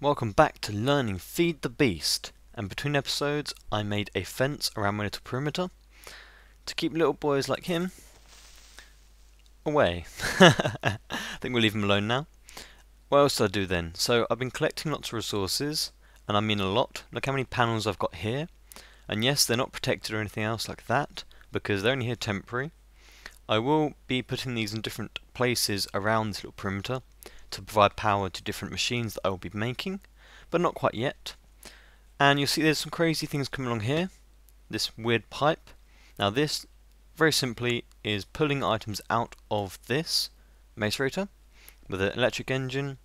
Welcome back to learning Feed the Beast, and between episodes I made a fence around my little perimeter to keep little boys like him away. I think we'll leave him alone now. What else did I do then? So I've been collecting lots of resources, and I mean a lot. Look how many panels I've got here, and yes, they're not protected or anything else like that because they're only here temporary. I will be putting these in different places around this little perimeter to provide power to different machines that I will be making, but not quite yet. And you'll see there's some crazy things coming along here. This weird pipe. Now this, very simply, is pulling items out of this macerator with an electric engine,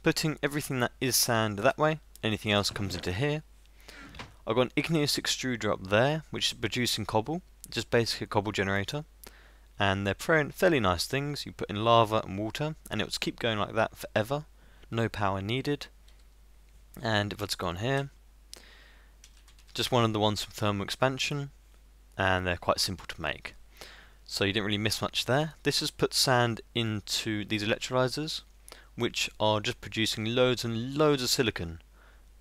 putting everything that is sand that way, anything else comes into here. I've got an igneous extruder up there, which is producing cobble, just basically a cobble generator. And they're fairly nice things. You put in lava and water and it will keep going like that forever, no power needed. And if I just go on here, just one of the ones from thermal expansion, and they're quite simple to make, so you didn't really miss much there. This has put sand into these electrolyzers, which are just producing loads and loads of silicon,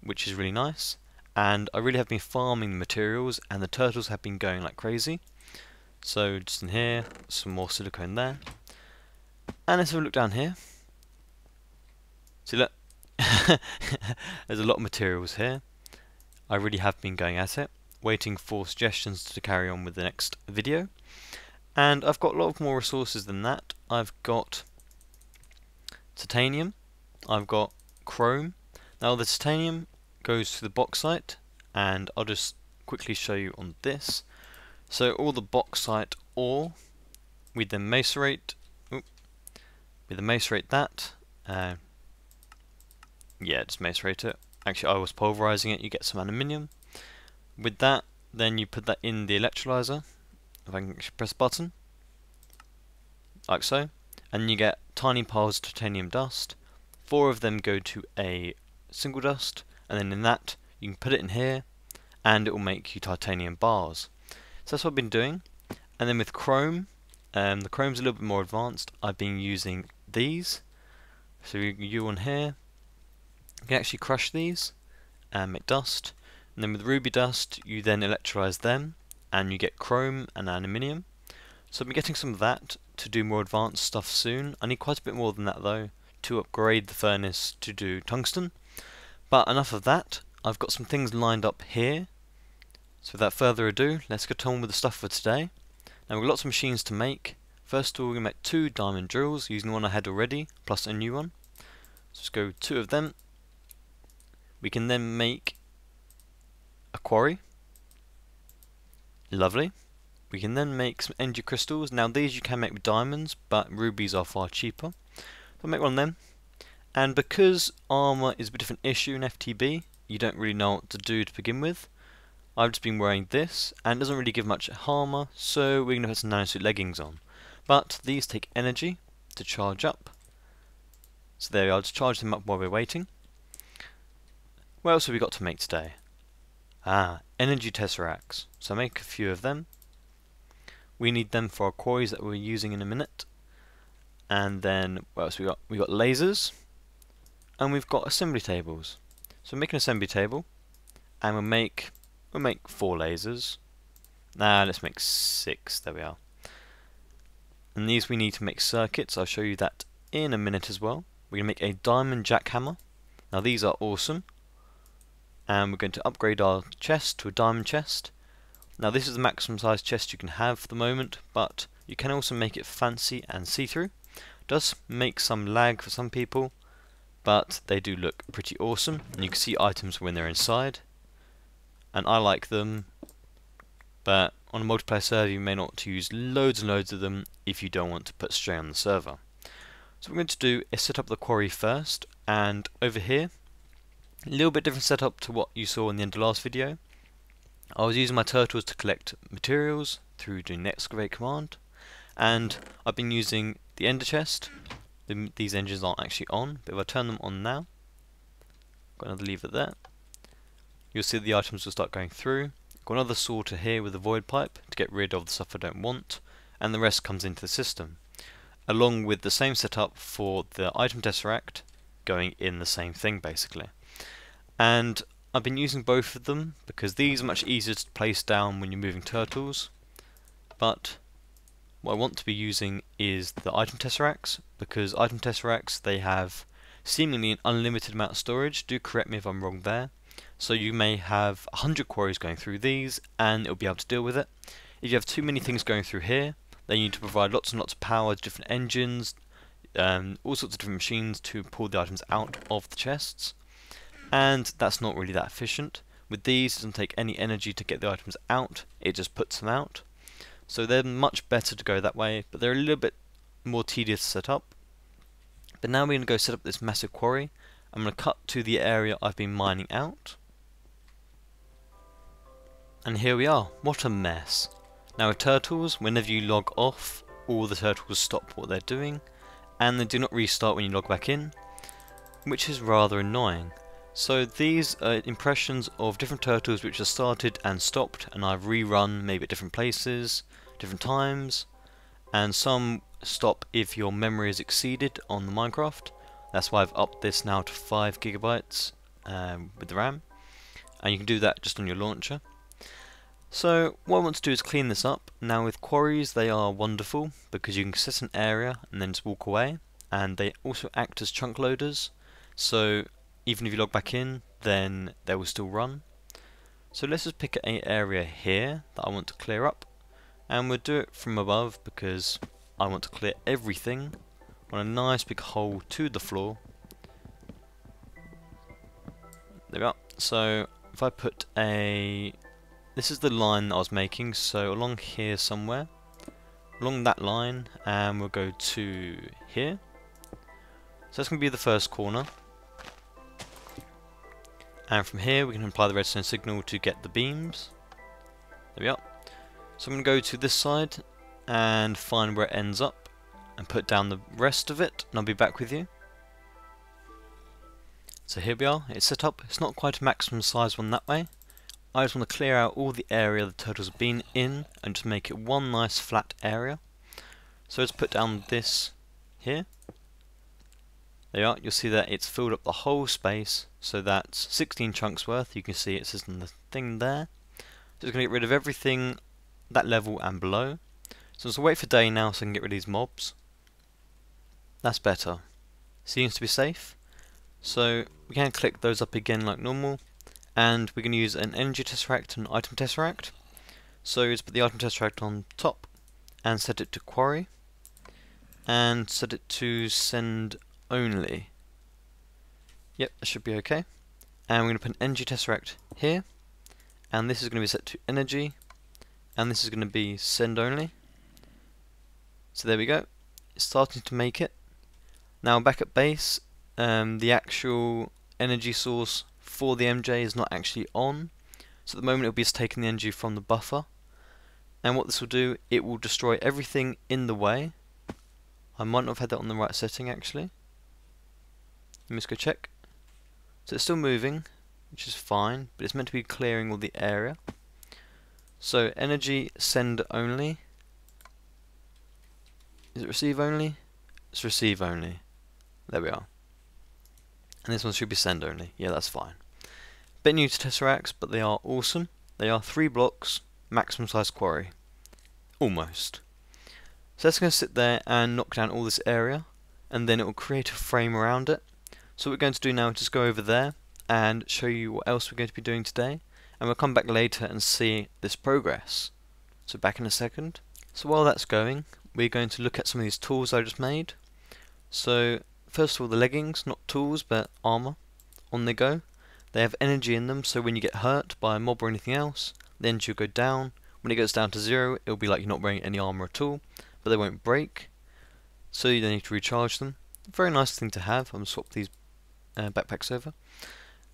which is really nice. And I really have been farming the materials, and the turtles have been going like crazy. So just in here, some more silicone there. And let's have a look down here. See, look, there's a lot of materials here. I really have been going at it, waiting for suggestions to carry on with the next video. And I've got a lot of more resources than that. I've got titanium, I've got chrome. Now the titanium goes to the bauxite, and I'll just quickly show you on this. So all the bauxite ore, we then macerate. That. Yeah, just macerate it. Actually, I was pulverizing it. You get some aluminium. With that, then you put that in the electrolyzer. If I can press the button, like so, and you get tiny piles of titanium dust. 4 of them go to a single dust, and then in that you can put it in here, and it will make you titanium bars. So that's what I've been doing. And then with chrome, the chrome's a little bit more advanced. I've been using these. So you on here, you can actually crush these and make dust. And then with ruby dust, you then electrolyze them, and you get chrome and aluminium. So I've been getting some of that to do more advanced stuff soon. I need quite a bit more than that though to upgrade the furnace to do tungsten. But enough of that. I've got some things lined up here. So without further ado, let's get on with the stuff for today. Now we've got lots of machines to make. First of all, we're going to make 2 diamond drills using the one I had already, plus a new one. So let's go 2 of them. We can then make a quarry. Lovely. We can then make some energy crystals. Now these you can make with diamonds, but rubies are far cheaper. So I'll make one of them. And because armour is a bit of an issue in FTB, you don't really know what to do to begin with. I've just been wearing this, and it doesn't really give much armour, so we're going to put some Nanosuit leggings on. But these take energy to charge up. So there we are, just charge them up while we're waiting. What else have we got to make today? Energy tesseracts. So make a few of them. We need them for our quarries that we're using in a minute. And then, what else we got? We've got lasers, and we've got assembly tables. So make an assembly table, and we'll make 4 lasers. Let's make 6. There we are. And these we need to make circuits. I'll show you that in a minute as well. We're going to make a diamond jackhammer. Now these are awesome. And we're going to upgrade our chest to a diamond chest. Now this is the maximum size chest you can have for the moment, but you can also make it fancy and see-through. Does make some lag for some people, but they do look pretty awesome. And you can see items when they're inside. And I like them, but on a multiplayer server you may not want to use loads and loads of them if you don't want to put strain on the server. So what we're going to do is set up the quarry first, and over here, a little bit different setup to what you saw in the end of the last video. I was using my turtles to collect materials through doing the excavate command, and I've been using the ender chest. These engines aren't actually on, but if I turn them on now, got another lever there, you'll see the items will start going through. Got another sorter here with a void pipe to get rid of the stuff I don't want, and the rest comes into the system, along with the same setup for the item tesseract going in the same thing basically. And I've been using both of them because these are much easier to place down when you're moving turtles, but what I want to be using is the item tesseracts, because item tesseracts, they have seemingly an unlimited amount of storage. Do correct me if I'm wrong there. So you may have 100 quarries going through these and it'll be able to deal with it. If you have too many things going through here, then you need to provide lots and lots of power to different engines, all sorts of different machines to pull the items out of the chests, and that's not really that efficient. With these, it doesn't take any energy to get the items out, it just puts them out. So they're much better to go that way, but they're a little bit more tedious to set up. But now we're going to go set up this massive quarry. I'm going to cut to the area I've been mining out. And here we are. What a mess. Now with turtles, whenever you log off, all the turtles stop what they're doing, and they do not restart when you log back in, which is rather annoying. So these are impressions of different turtles which have started and stopped, and I've rerun maybe at different places, different times, and some stop if your memory is exceeded on the Minecraft. That's why I've upped this now to 5 gigabytes with the RAM, and you can do that just on your launcher. So what I want to do is clean this up. Now with quarries, they are wonderful because you can set an area and then just walk away, and they also act as chunk loaders, so even if you log back in, then they will still run. So let's just pick an area here that I want to clear up, and we'll do it from above because I want to clear everything on a nice big hole to the floor. There we are. So if I put a... This is the line that I was making, so along here somewhere, along that line, and we'll go to here. So that's going to be the first corner. And from here we can apply the redstone signal to get the beams. There we are. So I'm going to go to this side and find where it ends up and put down the rest of it, and I'll be back with you. So here we are, it's set up. It's not quite a maximum size one that way. I just want to clear out all the area the turtles have been in and just make it one nice flat area. So let's put down this here. There you are, you'll see that it's filled up the whole space, so that's 16 chunks worth. You can see it says in the thing there. Just going to get rid of everything that level and below. So let's wait for day now so I can get rid of these mobs. That's better. Seems to be safe. So we can click those up again like normal, and we're going to use an energy tesseract and an item tesseract. So let's put the item tesseract on top and set it to quarry and set it to send only. Yep, that should be okay. And we're going to put an energy tesseract here, and this is going to be set to energy, and this is going to be send only. So there we go, it's starting to make it. Now back at base, the actual energy source for the MJ is not actually on, so at the moment it'll be just taking the energy from the buffer, and what this will do, it will destroy everything in the way. I might not have had that on the right setting actually. Let me just go check. So it's still moving, which is fine, but it's meant to be clearing all the area. So energy send only. Is it receive only? It's receive only. There we are. And this one should be send only. Yeah, that's fine. Bit new to tesseracts, but they are awesome. They are 3 blocks, maximum size quarry. Almost. So that's going to sit there and knock down all this area, and then it will create a frame around it. So what we're going to do now is just go over there and show you what else we're going to be doing today, and we'll come back later and see this progress. So back in a second. So while that's going, we're going to look at some of these tools I just made. So first of all, the leggings, not tools but armour. On they go. They have energy in them, so when you get hurt by a mob or anything else, the energy will go down. When it goes down to 0, it'll be like you're not wearing any armour at all, but they won't break, so you don't need to recharge them. Very nice thing to have. I'm going to swap these backpacks over.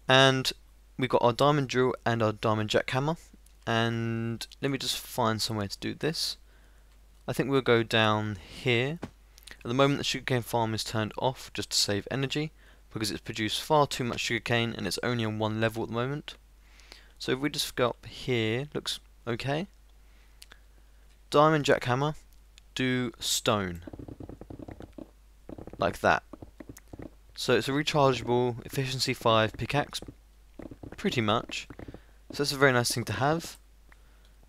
And we've got our diamond drill and our diamond jackhammer, and let me just find somewhere to do this. I think we'll go down here. At the moment the sugarcane farm is turned off just to save energy, because it's produced far too much sugarcane and it's only on 1 level at the moment. So if we just go up here, looks okay. Diamond jackhammer, do stone. Like that. So it's a rechargeable efficiency 5 pickaxe, pretty much. So that's a very nice thing to have.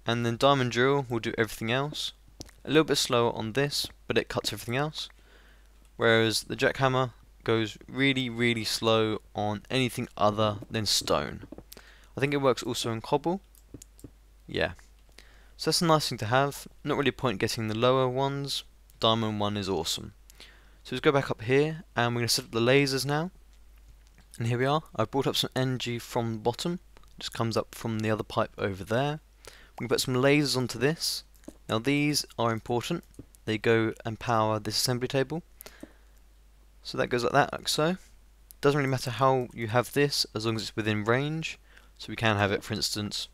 And then diamond drill will do everything else. A little bit slower on this, but it cuts everything else. Whereas the jackhammer goes really slow on anything other than stone. I think it works also on cobble. Yeah. So that's a nice thing to have. Not really a point getting the lower ones. Diamond one is awesome. So let's go back up here and we're going to set up the lasers now. And here we are. I've brought up some energy from the bottom. Just comes up from the other pipe over there. We can put some lasers onto this. Now these are important. They go and power this assembly table. So that goes like that, like so. Doesn't really matter how you have this as long as it's within range. So we can have it, for instance,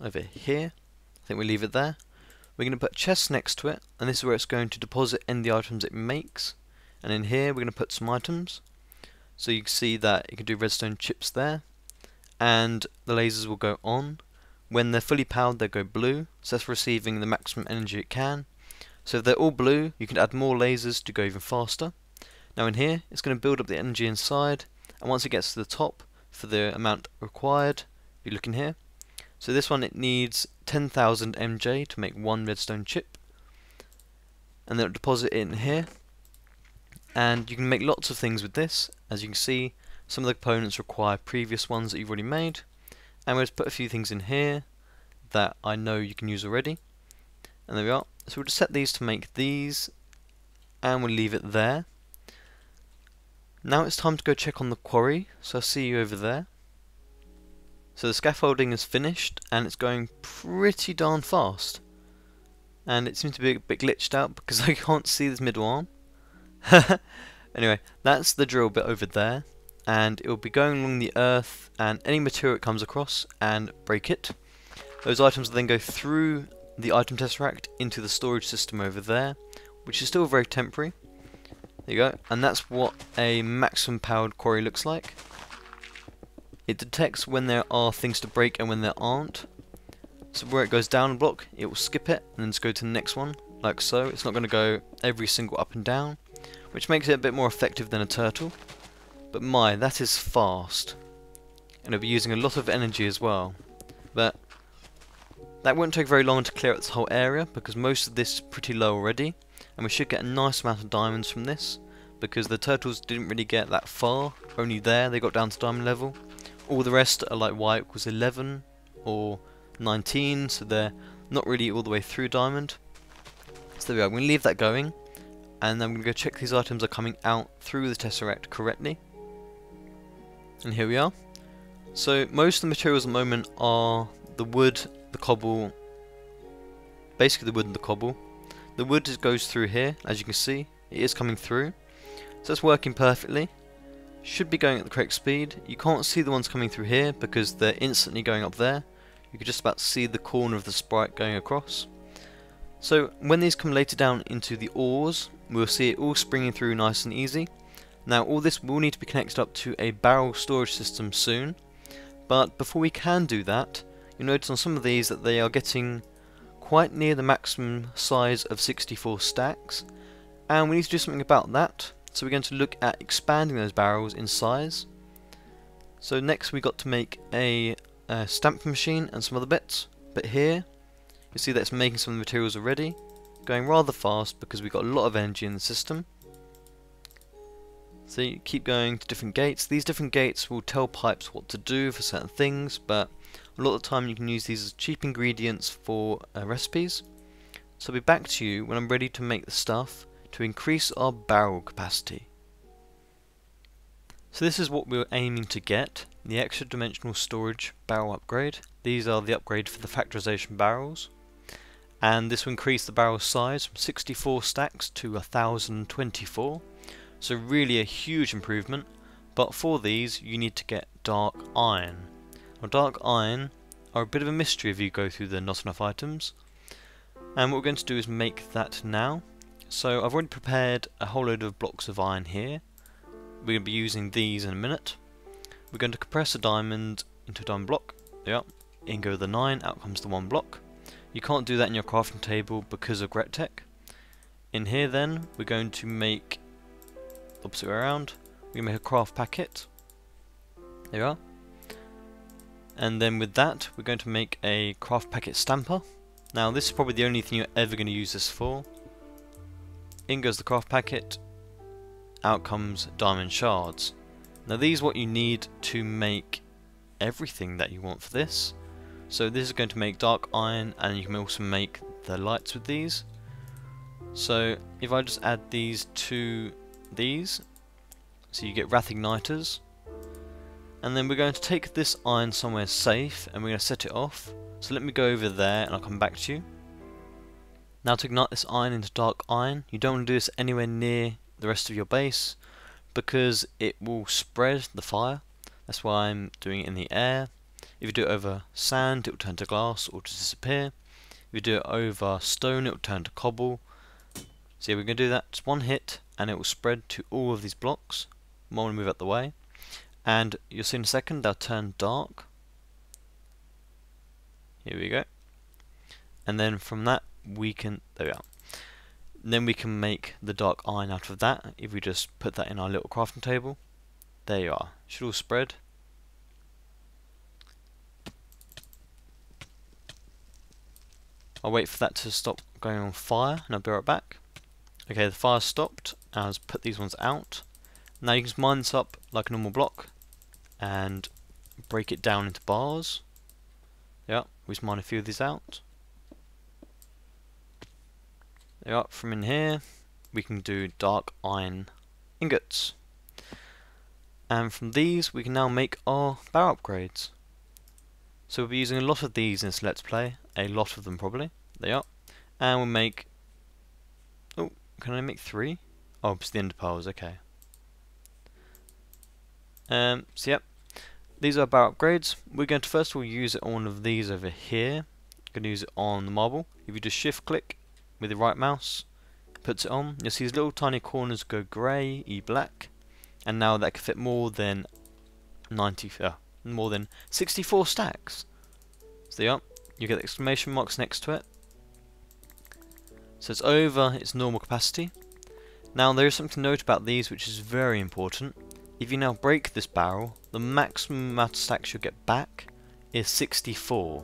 over here. I think we'll leave it there. We're going to put chests next to it, and this is where it's going to deposit in the items it makes. And in here we're going to put some items. So you can see that you can do redstone chips there. And the lasers will go on. When they're fully powered they go blue, so that's receiving the maximum energy it can. So if they're all blue you can add more lasers to go even faster. Now in here it's going to build up the energy inside, and once it gets to the top for the amount required, you look in here. So this one, it needs 10,000 MJ to make one redstone chip, and then it'll deposit it in here. And you can make lots of things with this. As you can see, some of the components require previous ones that you've already made, and we'll just put a few things in here that I know you can use already. And there we are. So we'll just set these to make these, and we'll leave it there. Now it's time to go check on the quarry, so I'll see you over there. So the scaffolding is finished, and it's going pretty darn fast. And it seems to be a bit glitched out because I can't see this middle arm. Anyway, that's the drill bit over there, and it will be going along the earth, and any material it comes across, and break it. Those items will then go through the item tesseract into the storage system over there, which is still very temporary. There you go, and that's what a maximum powered quarry looks like. It detects when there are things to break and when there aren't. So where it goes down a block, it will skip it and then just go to the next one, like so. It's not going to go every single up and down, which makes it a bit more effective than a turtle. But my, that is fast. And it'll be using a lot of energy as well. But that won't take very long to clear out this whole area, because most of this is pretty low already. And we should get a nice amount of diamonds from this, because the turtles didn't really get that far. Only there they got down to diamond level. All the rest are like y equals 11 or 19, so they're not really all the way through diamond. So there we are. I'm going to leave that going, and I'm going to go check these items are coming out through the tesseract correctly. And here we are. So most of the materials at the moment are the wood, the cobble, basically the wood and the cobble. The wood goes through here, as you can see. It is coming through, so it's working perfectly. Should be going at the correct speed. You can't see the ones coming through here because they're instantly going up there. You can just about see the corner of the sprite going across. So when these come later down into the ores, we'll see it all springing through nice and easy. Now all this will need to be connected up to a barrel storage system soon, but before we can do that, you'll notice on some of these that they are getting quite near the maximum size of 64 stacks, and we need to do something about that. So we're going to look at expanding those barrels in size. So next we got to make a stamp machine and some other bits, but here you see that it's making some of the materials already, going rather fast because we've got a lot of energy in the system. So you keep going to different gates. These different gates will tell pipes what to do for certain things, but a lot of the time you can use these as cheap ingredients for recipes. So I'll be back to you when I'm ready to make the stuff to increase our barrel capacity. So this is what we're aiming to get, the extra dimensional storage barrel upgrade. These are the upgrade for the factorization barrels, and this will increase the barrel size from 64 stacks to 1024, so really a huge improvement. But for these you need to get dark iron. Now dark iron are a bit of a mystery if you go through the not enough items, and what we're going to do is make that now. So I've already prepared a whole load of blocks of iron here. We're going to be using these in a minute. We're going to compress a diamond into a diamond block. There you are. In go the 9, out comes the 1 block. You can't do that in your crafting table because of Gregtech. In here then, we're going to make opposite way around. We're going to make a craft packet. There you are. And then with that, we're going to make a craft packet stamper. Now this is probably the only thing you're ever going to use this for. In goes the craft packet, out comes diamond shards. Now these are what you need to make everything that you want for this. So this is going to make dark iron, and you can also make the lights with these. So if I just add these to these, so you get wrath igniters, and then we're going to take this iron somewhere safe and we're going to set it off. So let me go over there and I'll come back to you. Now to ignite this iron into dark iron, you don't want to do this anywhere near the rest of your base because it will spread the fire. That's why I'm doing it in the air. If you do it over sand, it will turn to glass or to disappear. If you do it over stone, it will turn to cobble. So yeah, we're going to do that. Just one hit and it will spread to all of these blocks. I'm going to move out the way. And you'll see in a second they'll turn dark. Here we go. And then from that we can, there we are. And then we can make the dark iron out of that if we just put that in our little crafting table. There you are. It should all spread. I'll wait for that to stop going on fire and I'll be right back. Okay, the fire stopped. I'll just put these ones out. Now you can just mine this up like a normal block and break it down into bars. Yeah, we just mine a few of these out. There, from in here we can do dark iron ingots. And from these we can now make our barrel upgrades. So we'll be using a lot of these in this Let's Play, a lot of them probably. They are. And we'll make, oh, can I make 3? Oh, it's the ender pearls, okay. So yep, these are barrel upgrades. We're going to first of all use it on one of these over here. Going to use it on the marble. If you just shift click with the right mouse, puts it on, you'll see these little tiny corners go grey, black, and now that can fit more than 64 stacks. So yeah, you get the exclamation marks next to it. So it's over its normal capacity. Now there is something to note about these which is very important. If you now break this barrel, the maximum amount of stacks you'll get back is 64.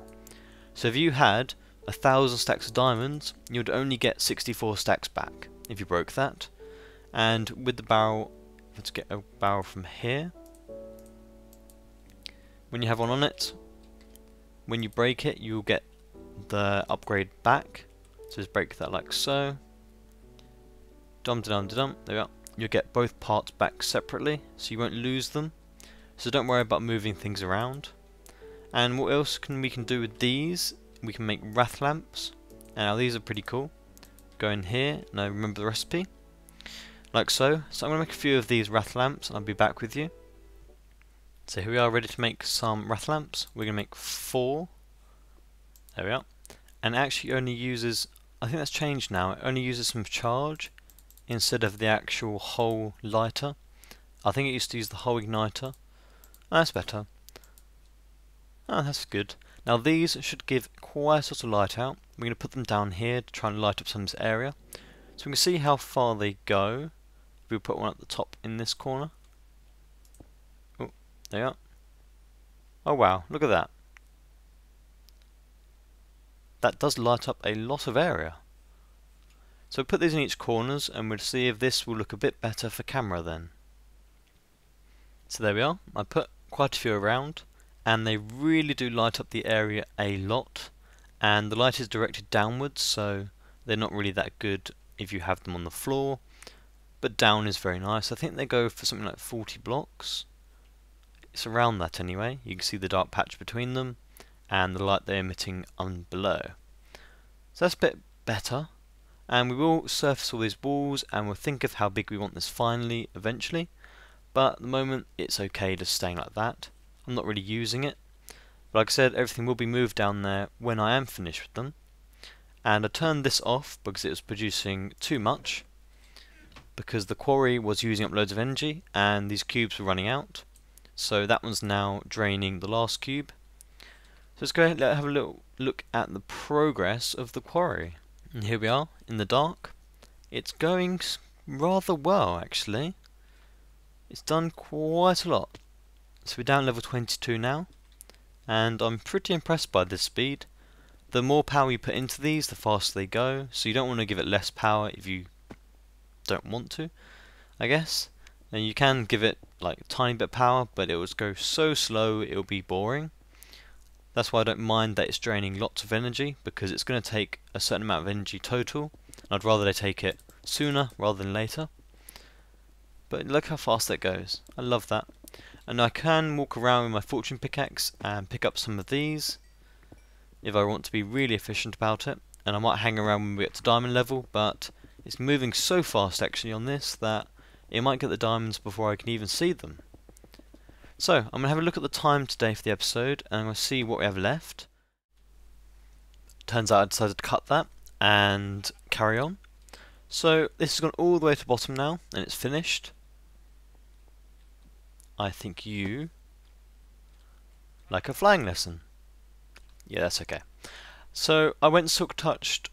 So if you had 1,000 stacks of diamonds, you'd only get 64 stacks back if you broke that. And with the barrel, let's get a barrel from here. When you have one on it, when you break it, you'll get the upgrade back. So just break that like so. Dum dum dum. There we are. You'll get both parts back separately, so you won't lose them. So don't worry about moving things around. And what else can we do with these? We can make wrath lamps. Now these are pretty cool. Go in here, now remember the recipe. Like so. So I'm going to make a few of these wrath lamps and I'll be back with you. So here we are ready to make some wrath lamps. We're going to make 4. There we are. And it actually only uses, I think that's changed now, it only uses some charge instead of the actual whole lighter. I think it used to use the whole igniter. Oh, that's better. Oh, that's good. Now these should give quite a lot of light out. We're going to put them down here to try and light up some of this area. So we can see how far they go. We'll put one at the top in this corner. Oh, there you are. Oh wow, look at that. That does light up a lot of area. So put these in each corners and we'll see if this will look a bit better for camera then. So there we are. I put quite a few around and they really do light up the area a lot, and the light is directed downwards, so they're not really that good if you have them on the floor, but down is very nice. I think they go for something like 40 blocks. It's around that anyway. You can see the dark patch between them and the light they're emitting below. So that's a bit better, and we will surface all these walls and we'll think of how big we want this finally eventually, but at the moment it's okay just staying like that. I'm not really using it, but like I said, everything will be moved down there when I am finished with them. And I turned this off because it was producing too much, because the quarry was using up loads of energy and these cubes were running out. So that one's now draining the last cube. So let's go ahead and have a little look at the progress of the quarry. And here we are in the dark. It's going rather well actually. It's done quite a lot. So we're down level 22 now, and I'm pretty impressed by this speed. The more power you put into these, the faster they go, so you don't want to give it less power if you don't want to, I guess. And you can give it like a tiny bit of power, but it will go so slow it will be boring. That's why I don't mind that it's draining lots of energy, because it's going to take a certain amount of energy total, and I'd rather they take it sooner rather than later. But look how fast that goes. I love that. And I can walk around with my fortune pickaxe and pick up some of these if I want to be really efficient about it. And I might hang around when we get to diamond level, but it's moving so fast actually on this that it might get the diamonds before I can even see them. So I'm going to have a look at the time today for the episode, and I'm going to see what we have left. Turns out I decided to cut that and carry on. So this has gone all the way to the bottom now, and it's finished. I think you like a flying lesson. Yeah, that's okay. So I went silk touched,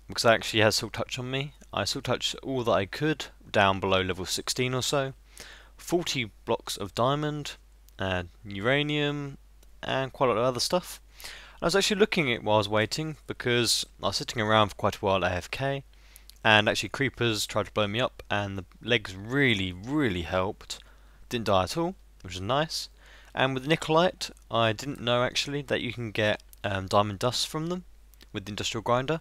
because I actually had silk touch on me. I silk touched all that I could down below level 16 or so. 40 blocks of diamond, uranium, and quite a lot of other stuff. I was actually looking at it while I was waiting, because I was sitting around for quite a while AFK, and actually creepers tried to blow me up, and the legs really helped. Didn't die at all, which is nice. And with Nicolite, I didn't know actually that you can get diamond dust from them with the industrial grinder.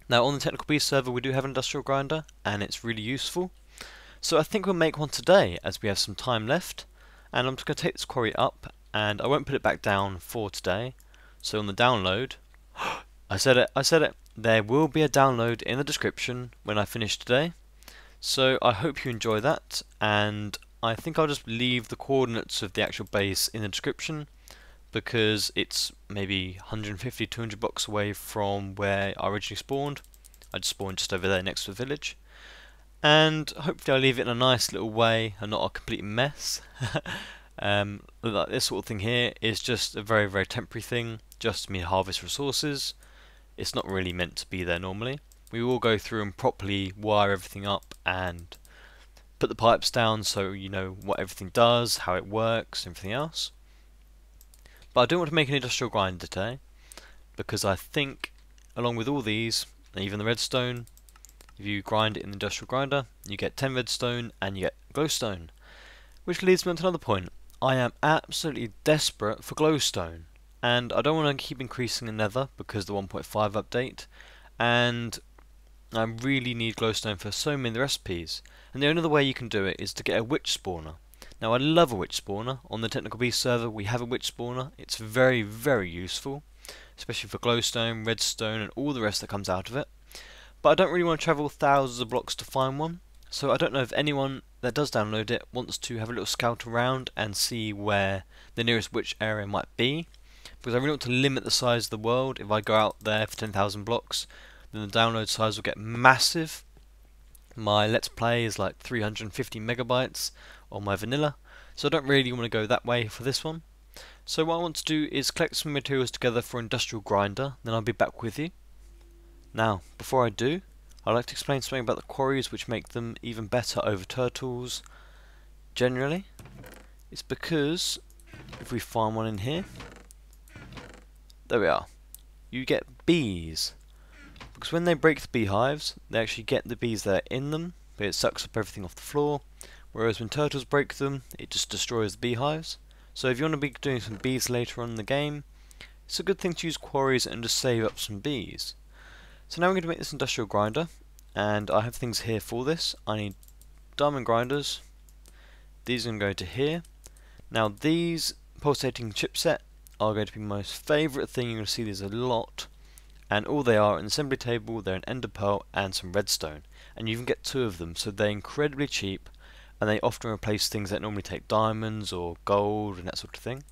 Now on the Technical Beast server we do have an industrial grinder, and it's really useful. So I think we'll make one today as we have some time left, and I'm just going to take this quarry up, and I won't put it back down for today. So on the download, I said it, there will be a download in the description when I finish today. So I hope you enjoy that, and I think I'll just leave the coordinates of the actual base in the description, because it's maybe 150-200 blocks away from where I originally spawned. I just spawned just over there next to the village. And hopefully I'll leave it in a nice little way and not a complete mess. Like this sort of thing here is just a very temporary thing, just me to harvest resources. It's not really meant to be there normally. We will go through and properly wire everything up and put the pipes down so you know what everything does, how it works, and everything else. But I don't want to make an industrial grinder today, because I think along with all these, and even the redstone, if you grind it in the industrial grinder, you get 10 redstone and you get glowstone. Which leads me on to another point. I am absolutely desperate for glowstone, and I don't want to keep increasing the nether because of the 1.5 update, and I really need glowstone for so many recipes, and the only other way you can do it is to get a witch spawner. Now I love a witch spawner. On the Technical Beast server we have a witch spawner. It's very useful, especially for glowstone, redstone, and all the rest that comes out of it. But I don't really want to travel thousands of blocks to find one, so I don't know if anyone that does download it wants to have a little scout around and see where the nearest witch area might be, because I really want to limit the size of the world. If I go out there for 10,000 blocks, then the download size will get massive. My Let's Play is like 350 megabytes on my vanilla, so I don't really want to go that way for this one. So what I want to do is collect some materials together for industrial grinder, then I'll be back with you. Now, before I do, I'd like to explain something about the quarries which make them even better over turtles generally. It's because if we find one in here, there we are, you get bees. Because when they break the beehives, they actually get the bees that are in them, but it sucks up everything off the floor. Whereas when turtles break them, it just destroys the beehives. So if you want to be doing some bees later on in the game, it's a good thing to use quarries and just save up some bees. So now we're going to make this industrial grinder, and I have things here for this. I need diamond grinders. These are going to go to here. Now these pulsating chipset are going to be my most favourite thing. You're going to see these a lot. And all they are an assembly table, they're an ender pearl and some redstone. And you can get 2 of them, so they're incredibly cheap, and they often replace things that normally take diamonds or gold and that sort of thing.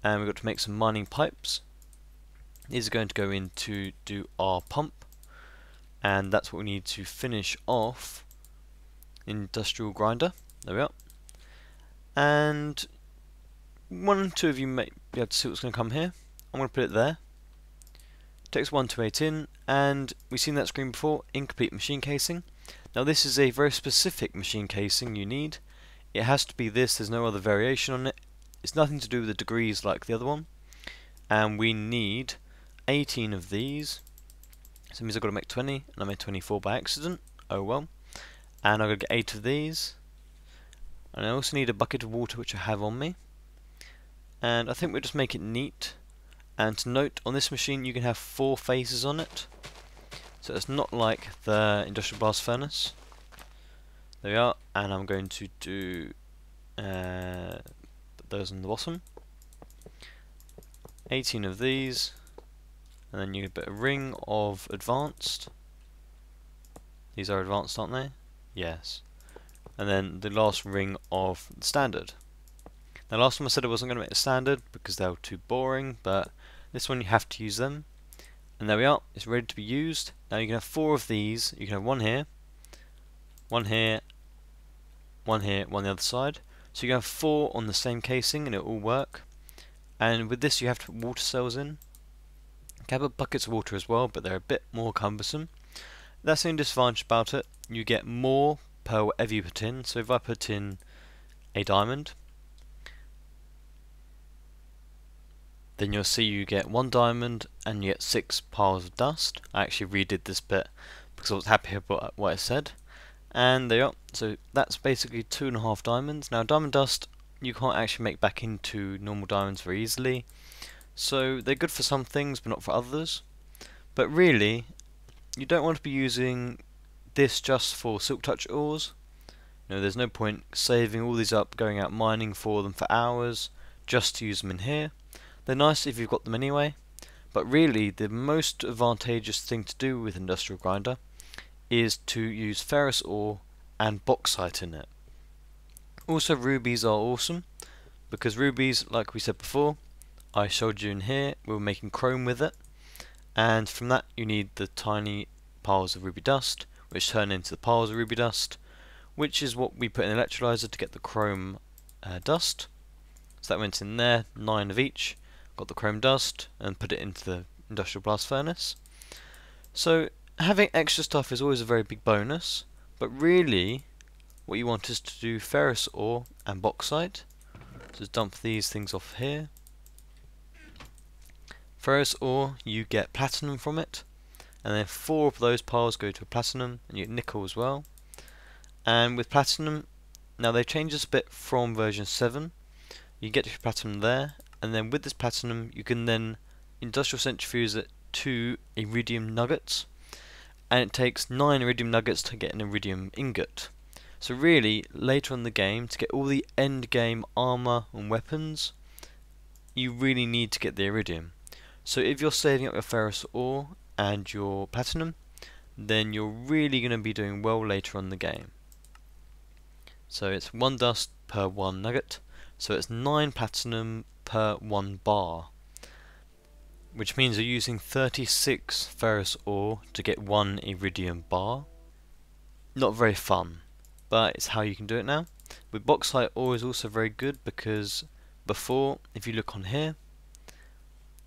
And we've got to make some mining pipes. These are going to go in to do our pump, and that's what we need to finish off industrial grinder. There we are. And 1 or 2 of you may be able to see what's going to come here. I'm going to put it there. Takes 128 in, and we've seen that screen before, incomplete machine casing. Now this is a very specific machine casing you need. It has to be this, there's no other variation on it. It's nothing to do with the degrees like the other one. And we need 18 of these. So it means I've got to make 20, and I made 24 by accident. Oh well. And I've got to get 8 of these. And I also need a bucket of water, which I have on me. And I think we'll just make it neat. And to note, on this machine you can have 4 faces on it. So it's not like the industrial blast furnace. There we are, and I'm going to do put those on the bottom. 18 of these, and then you put a ring of advanced. These are advanced, aren't they? Yes. And then the last ring of standard. Now last time I said I wasn't going to make the standard because they were too boring, but this one you have to use them. And there we are, it's ready to be used. Now you can have 4 of these. You can have one here, one here, one here, one on the other side. So you can have 4 on the same casing and it will all work. And with this you have to put water cells in. You can have buckets of water as well, but they're a bit more cumbersome. That's the only disadvantage about it. You get more per whatever you put in. So if I put in a diamond, then you'll see you get 1 diamond and you get 6 piles of dust. I actually redid this bit because I was happy about what I said. And there you are. So that's basically 2.5 diamonds. Now diamond dust you can't actually make back into normal diamonds very easily. So they're good for some things but not for others. But really, you don't want to be using this just for silk touch ores. There's no point saving all these up, going out mining for them for hours, just to use them in here. They're nice if you've got them anyway, but really the most advantageous thing to do with Industrial Grinder is to use ferrous ore and bauxite in it. Also rubies are awesome, because rubies, like we said before, I showed you in here, we were making chrome with it, and from that you need the tiny piles of ruby dust, which turn into the piles of ruby dust, which is what we put in the electrolyzer to get the chrome dust. So that went in there, 9 of each. Got the chrome dust and put it into the industrial blast furnace. So having extra stuff is always a very big bonus, but really what you want is to do ferrous ore and bauxite. So just dump these things off here. Ferrous ore, you get platinum from it, and then 4 of those piles go to platinum, and you get nickel as well. And with platinum, now they changed this a bit from version 7. You get your platinum there, and then with this platinum you can then industrial centrifuge it to iridium nuggets, and it takes 9 iridium nuggets to get an iridium ingot. So really, later on in the game, to get all the end game armour and weapons, you really need to get the iridium. So if you're saving up your ferrous ore and your platinum, then you're really going to be doing well later on in the game. So it's 1 dust per 1 nugget, so it's 9 platinum per 1 bar, which means you're using 36 ferrous ore to get 1 iridium bar. Not very fun, but it's how you can do it now. With bauxite ore is also very good, because before, if you look on here,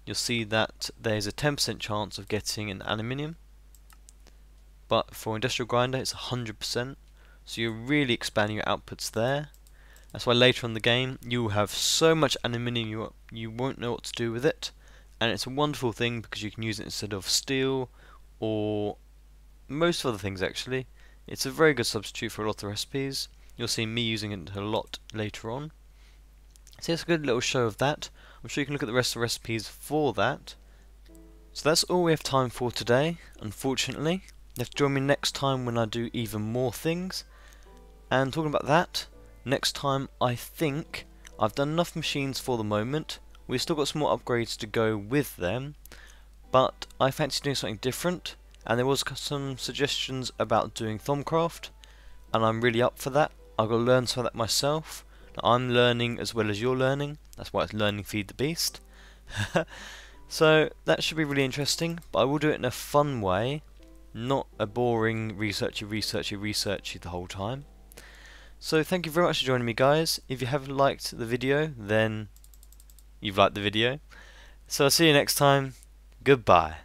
you'll see that there's a 10% chance of getting an aluminium, but for industrial grinder it's 100%, so you're really expanding your outputs there. That's why later on in the game you will have so much aluminium you won't know what to do with it, and it's a wonderful thing because you can use it instead of steel or most other things actually. It's a very good substitute for a lot of recipes. You'll see me using it a lot later on. So it's a good little show of that. I'm sure you can look at the rest of the recipes for that. So that's all we have time for today, unfortunately. You have to join me next time when I do even more things. And talking about that, next time I think I've done enough machines for the moment. We've still got some more upgrades to go with them, but I fancy doing something different, and there was some suggestions about doing Thaumcraft, and I'm really up for that. I've got to learn some of that myself. Now, I'm learning as well as you're learning, that's why it's learning feed the beast. So that should be really interesting, but I will do it in a fun way, not a boring researchy the whole time. So thank you very much for joining me, guys. If you have liked the video, then you've liked the video. So I'll see you next time. Goodbye.